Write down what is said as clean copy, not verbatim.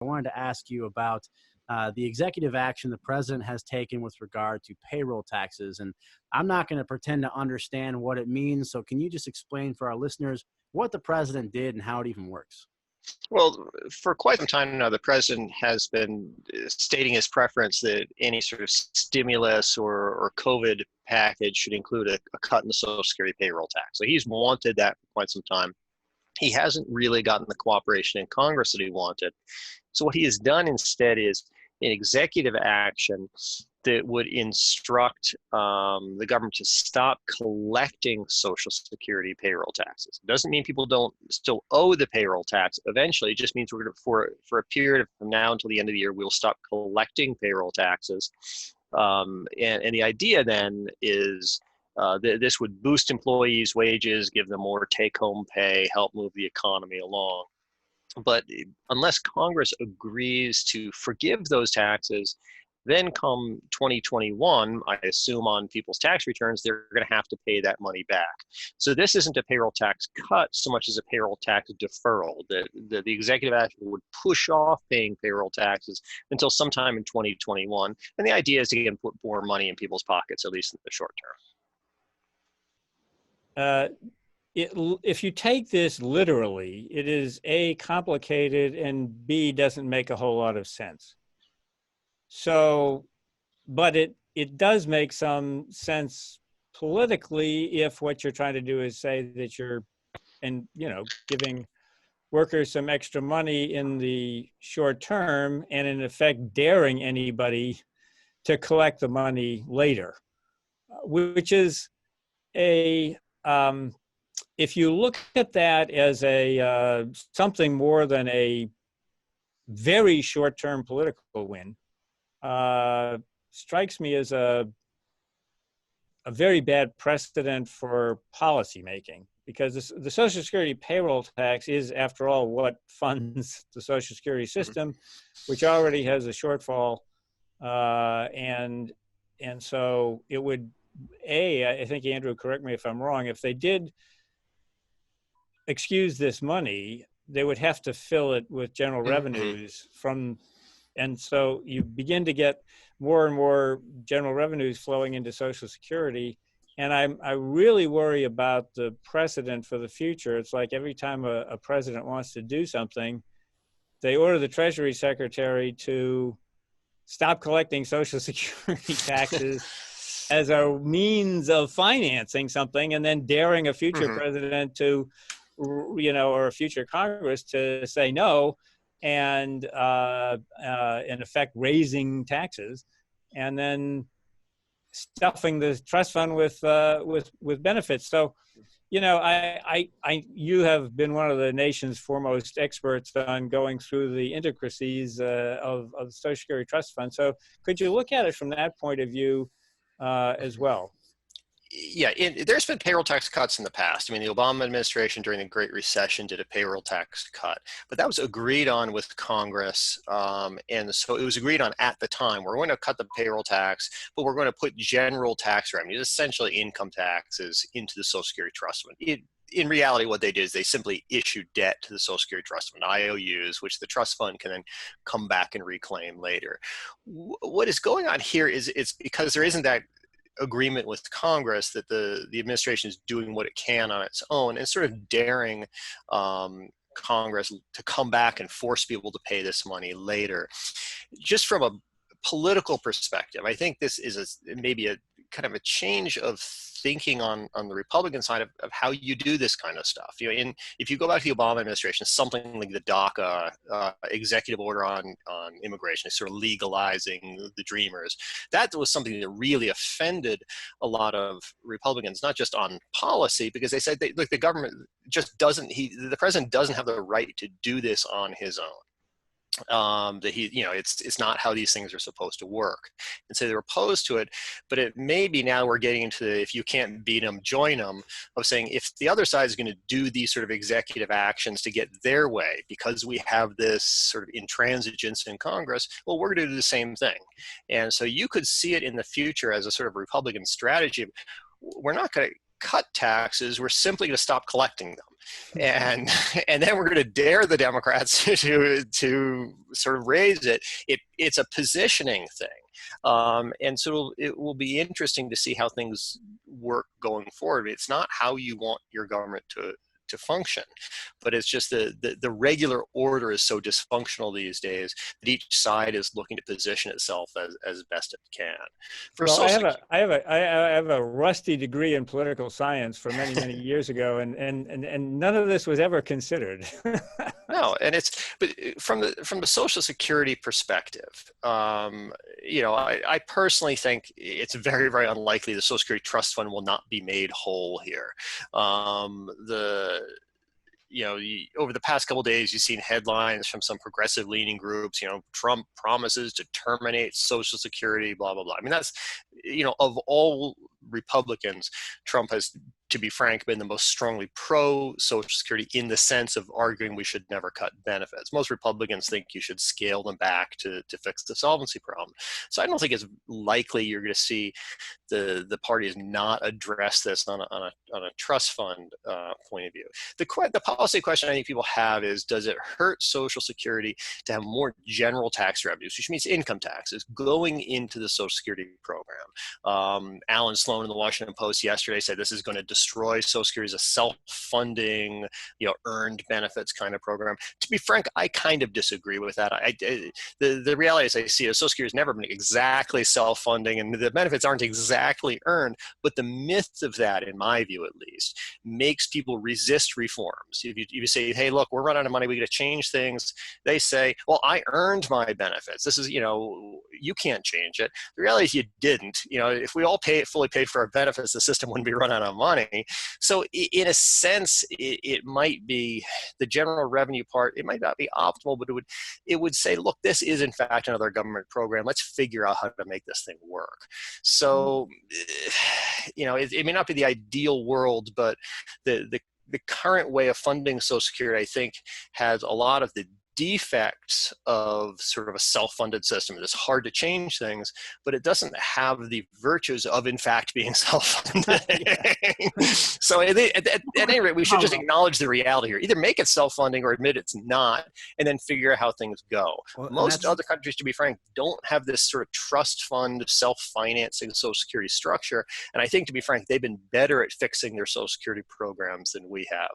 I wanted to ask you about the executive action the president has taken with regard to payroll taxes. And I'm not going to pretend to understand what it means. So can you just explain for our listeners what the president did and how it even works? Well, for quite some time now, the president has been stating his preference that any sort of stimulus or COVID package should include a cut in the Social Security payroll tax. So he's wanted that for quite some time. He hasn't really gotten the cooperation in Congress that he wanted. So what he has done instead is an executive action that would instruct the government to stop collecting Social Security payroll taxes. It doesn't mean people don't still owe the payroll tax. Eventually, it just means we're going to, for a period from now until the end of the year, we'll stop collecting payroll taxes. And the idea then is this would boost employees' wages, give them more take-home pay, help move the economy along. But unless Congress agrees to forgive those taxes, then come 2021, I assume on people's tax returns, they're going to have to pay that money back. So this isn't a payroll tax cut so much as a payroll tax deferral. The executive action would push off paying payroll taxes until sometime in 2021. And the idea is to again put more money in people's pockets, at least in the short term. If you take this literally, it is A, complicated, and B, doesn't make a whole lot of sense. So, but it does make some sense politically if what you're trying to do is say that you're, giving workers some extra money in the short term and in effect daring anybody to collect the money later, which is if you look at that as something more than a very short-term political win, strikes me as a very bad precedent for policymaking, because the Social Security payroll tax is, after all, what funds the Social Security system, which already has a shortfall, and so it would, I think, Andrew, correct me if I'm wrong, if they did excuse this money, they would have to fill it with general revenues and so you begin to get more and more general revenues flowing into Social Security. And I really worry about the precedent for the future. It's like every time a president wants to do something, they order the Treasury Secretary to stop collecting Social Security taxes as a means of financing something, and then daring a future president to, or a future Congress to say no, and in effect raising taxes, and then stuffing the trust fund with benefits. So, you have been one of the nation's foremost experts on going through the intricacies of the Social Security Trust Fund. So, could you look at it from that point of view as well? Yeah, there's been payroll tax cuts in the past. I mean, the Obama administration during the Great Recession did a payroll tax cut, but that was agreed on with Congress. And so it was agreed on at the time. We're going to cut the payroll tax, but we're going to put general tax revenues, essentially income taxes, into the Social Security Trust Fund. In reality, what they did is they simply issued debt to the Social Security Trust Fund, IOUs, which the trust fund can then come back and reclaim later. What is going on here is it's because there isn't that agreement with Congress that the administration is doing what it can on its own and sort of daring Congress to come back and force people to pay this money later. Just from a political perspective, I think this is maybe a kind of a change of thinking on the Republican side of how you do this kind of stuff. If you go back to the Obama administration, something like the DACA executive order on immigration, sort of legalizing the Dreamers, that was something that really offended a lot of Republicans, not just on policy, because they said, look, the government just the president doesn't have the right to do this on his own. It's not how these things are supposed to work, and so they're opposed to it. But it may be now we're getting into if you can't beat them, join them, of saying if the other side is going to do these sort of executive actions to get their way because we have this sort of intransigence in Congress, well, we're going to do the same thing. And so you could see it in the future as a sort of Republican strategy. We're not going to cut taxes, we're simply going to stop collecting them. And and then we're going to dare the Democrats to sort of raise it. It's a positioning thing, and so it will be interesting to see how things work going forward. It's not how you want your government to function, but it's just the regular order is so dysfunctional these days that each side is looking to position itself as best it can. For Well, Social I have a rusty degree in political science from many years ago, and none of this was ever considered. No, and but from the Social Security perspective, I personally think it's very, very unlikely the Social Security Trust Fund will not be made whole here. Over the past couple of days, you've seen headlines from some progressive leaning groups, Trump promises to terminate Social Security, blah, blah, blah. I mean, that's, of all Republicans, Trump has, to be frank, been the most strongly pro Social Security in the sense of arguing we should never cut benefits. Most Republicans think you should scale them back to fix the solvency problem. So I don't think it's likely you're going to see the parties not address this on a trust fund point of view. The policy question I think people have is, does it hurt Social Security to have more general tax revenues, which means income taxes, going into the Social Security program? Alan Sloan in the Washington Post yesterday said this is going to destroy Social Security as a self-funding, earned benefits kind of program. To be frank, I kind of disagree with that. The reality is I see Social Security has never been exactly self-funding, and the benefits aren't exactly earned, but the myth of that, in my view at least, makes people resist reforms. If you say, hey, look, we're running out of money, we got to change things, they say, well, I earned my benefits. This is, you can't change it. The reality is you didn't. If we all fully paid for our benefits, the system wouldn't be run out of money. So in a sense, it might be the general revenue part, it might not be optimal, but it would say, look, this is in fact another government program. Let's figure out how to make this thing work. So, it may not be the ideal world, but the current way of funding Social Security, I think, has a lot of the defects of sort of a self-funded system. It's hard to change things, but it doesn't have the virtues of, in fact, being self-funded. So at any rate, we should just acknowledge the reality here. Either make it self-funding or admit it's not, and then figure out how things go. Well, most other countries, to be frank, don't have this sort of trust fund, self-financing Social Security structure. And I think, to be frank, they've been better at fixing their Social Security programs than we have.